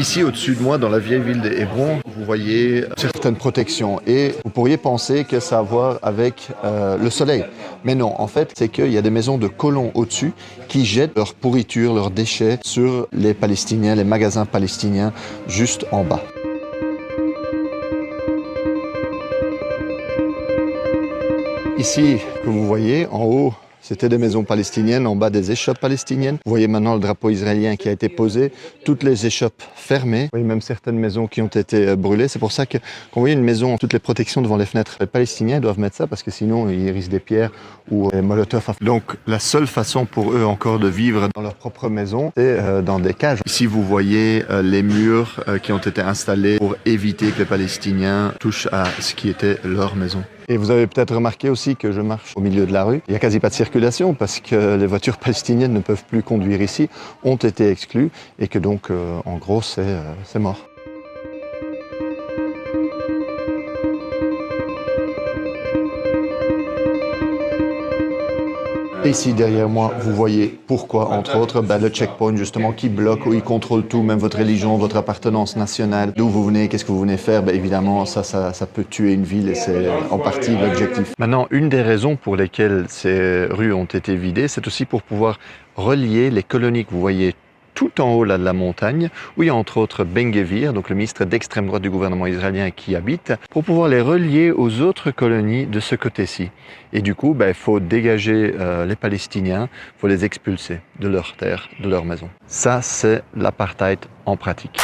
Ici, au-dessus de moi, dans la vieille ville d'Hébron, vous voyez certaines protections et vous pourriez penser que ça a à voir avec le soleil. Mais non, en fait, c'est qu'il y a des maisons de colons au-dessus qui jettent leur pourriture, leurs déchets sur les Palestiniens, les magasins palestiniens juste en bas. Ici, que vous voyez, en haut, c'était des maisons palestiniennes, en bas des échoppes palestiniennes. Vous voyez maintenant le drapeau israélien qui a été posé, toutes les échoppes fermées. Vous voyez même certaines maisons qui ont été brûlées. C'est pour ça que quand vous voyez une maison, toutes les protections devant les fenêtres, les Palestiniens doivent mettre ça parce que sinon ils risquent des pierres ou des molotovs. Donc la seule façon pour eux encore de vivre dans leur propre maison, c'est dans des cages. Ici vous voyez les murs qui ont été installés pour éviter que les Palestiniens touchent à ce qui était leur maison. Et vous avez peut-être remarqué aussi que je marche au milieu de la rue. Il n'y a quasi pas de circulation parce que les voitures palestiniennes ne peuvent plus conduire ici, ont été exclues et que donc, en gros, c'est mort. Et ici, derrière moi, vous voyez pourquoi, entre autres, le checkpoint, justement, qui bloque, où il contrôle tout, même votre religion, votre appartenance nationale, d'où vous venez, qu'est-ce que vous venez faire. Évidemment, ça peut tuer une ville et c'est en partie l'objectif. Maintenant, une des raisons pour lesquelles ces rues ont été vidées, c'est aussi pour pouvoir relier les colonies que vous voyez tout en haut là, de la montagne, où il y a entre autres Ben-Gvir, donc le ministre d'extrême droite du gouvernement israélien qui habite, pour pouvoir les relier aux autres colonies de ce côté-ci. Et du coup, il faut dégager les Palestiniens, il faut les expulser de leur terre, de leur maison. Ça, c'est l'apartheid en pratique.